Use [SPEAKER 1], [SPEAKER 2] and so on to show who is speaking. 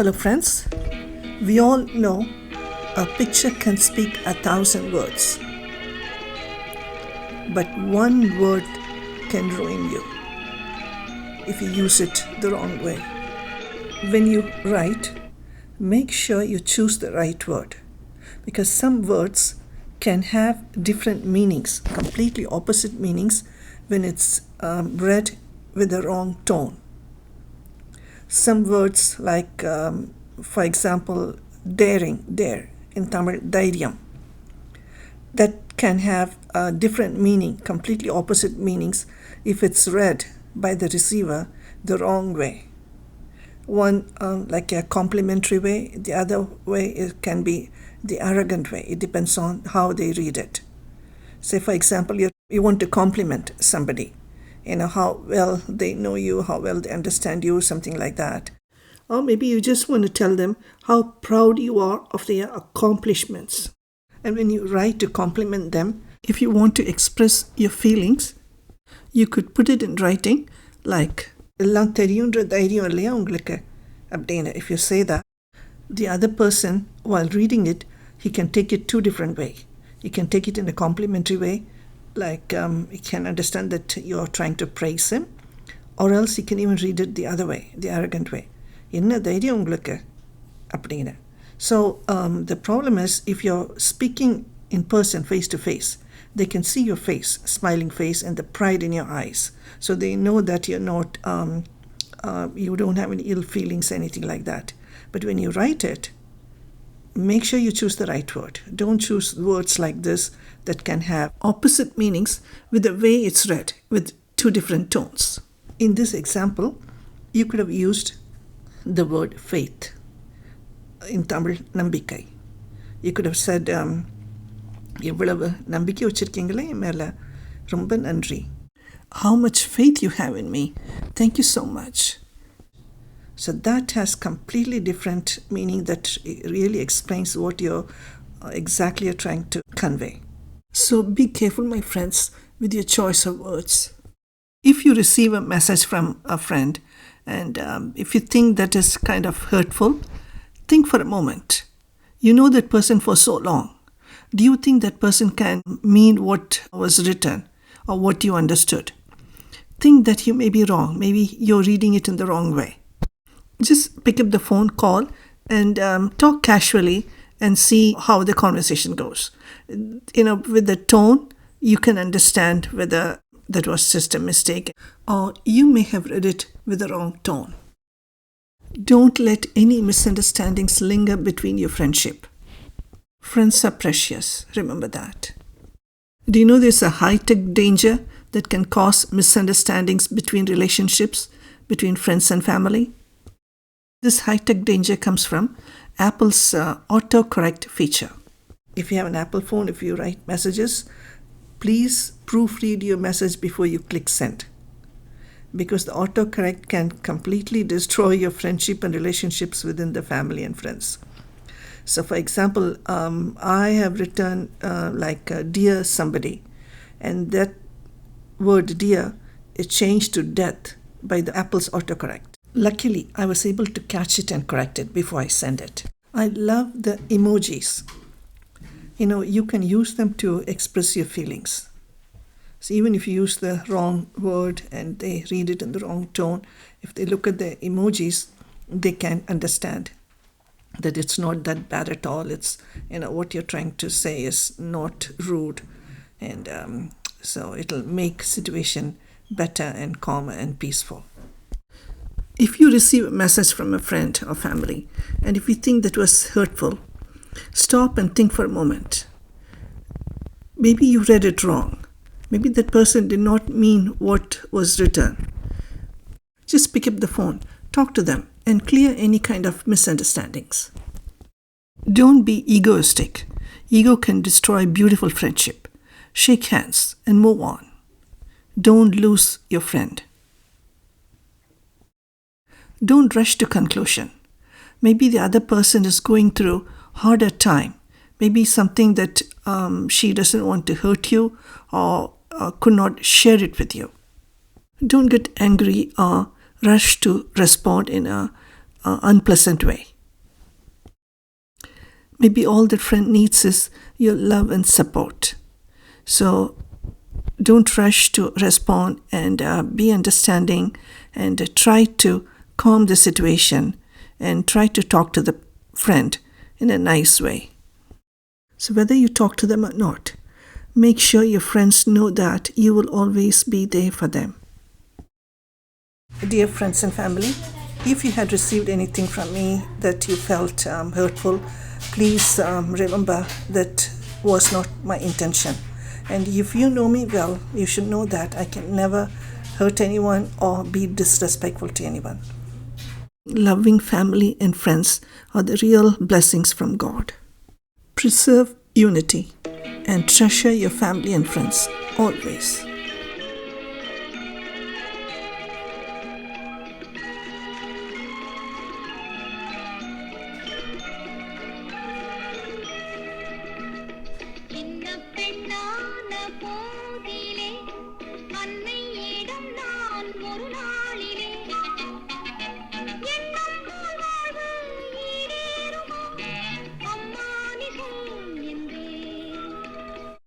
[SPEAKER 1] Hello friends, we all know a picture can speak 1,000 words, but one word can ruin you if you use it the wrong way. When you write, make sure you choose the right word, because some words can have different meanings, completely opposite meanings when it's read with the wrong tone. Some words like, for example, daring, dare, in Tamil, dhairyam, that can have a different meaning, completely opposite meanings, if it's read by the receiver the wrong way. One like a complimentary way, the other way it can be the arrogant way. It depends on how they read it. Say, for example, you want to compliment somebody, how well they know you, how well they understand you, something like that. Or maybe you just want to tell them how proud you are of their accomplishments. And when you write to compliment them, if you want to express your feelings, you could put it in writing like, எல்லாம் தெரியுன்ற தைரியம் இல்லையா உங்களுக்கு அப்படின்னு. If you say that, the other person, while reading it, he can take it two different ways. He can take it in a complimentary way, like he can understand that you're trying to praise him, or else he can even read it the other way, the arrogant way. என்ன தைரியம் உங்களுக்கு அப்படின்னு. So the problem is, if you're speaking in person, face to face, they can see your face, smiling face, and the pride in your eyes. So they know that you're not, you don't have any ill feelings, anything like that. But when you write it, make sure you choose the right word. Don't choose words like this that can have opposite meanings with the way it's read, with two different tones. In this example, you could have used the word faith. In Tamil, நம்பிக்கை. You could have said, எவ்வளவு நம்பிக்கை வச்சிருக்கீங்களே மேல, ரொம்ப நன்றி. How much faith you have in me. Thank you so much. So that has completely different meaning that really explains what you're exactly trying to convey. So be careful, my friends, with your choice of words. If you receive a message from a friend and if you think that is kind of hurtful, think for a moment. You know that person for so long. Do you think that person can mean what was written or what you understood? Think that you may be wrong. Maybe you're reading it in the wrong way. Just pick up the phone, call, and talk casually and see how the conversation goes. With the tone, you can understand whether that was just a mistake or you may have read it with the wrong tone. Don't let any misunderstandings linger between your friendship. Friends are precious, remember that. Do you know there's a high-tech danger that can cause misunderstandings between relationships, between friends and family? This high-tech danger comes from Apple's autocorrect feature. If you have an Apple phone, if you write messages, please proofread your message before you click send, because the autocorrect can completely destroy your friendship and relationships within the family and friends. So for example, I have written dear somebody, and that word dear is changed to death by the Apple's autocorrect. Luckily, I was able to catch it and correct it before I send it. I love the emojis. You can use them to express your feelings. So even if you use the wrong word and they read it in the wrong tone, if they look at the emojis, they can understand that it's not that bad at all. It's, what you're trying to say is not rude. And so it'll make situation better and calmer and peaceful. If you receive a message from a friend or family, and if you think that was hurtful, stop and think for a moment. Maybe you read it wrong. Maybe that person did not mean what was written. Just pick up the phone, talk to them, and clear any kind of misunderstandings. Don't be egoistic. Ego can destroy beautiful friendship. Shake hands and move on. Don't lose your friend. Don't rush to conclusion. Maybe the other person is going through harder time. Maybe something that she doesn't want to hurt you or could not share it with you. Don't get angry or rush to respond in an unpleasant way. Maybe all that friend needs is your love and support. So don't rush to respond, and be understanding, and try to calm the situation, and try to talk to the friend in a nice way. So whether you talk to them or not, make sure your friends know that you will always be there for them. Dear friends and family, if you had received anything from me that you felt hurtful, please remember that was not my intention. And if you know me well, you should know that I can never hurt anyone or be disrespectful to anyone. Loving family and friends are the real blessings from God. Preserve unity and treasure your family and friends always.
[SPEAKER 2] In the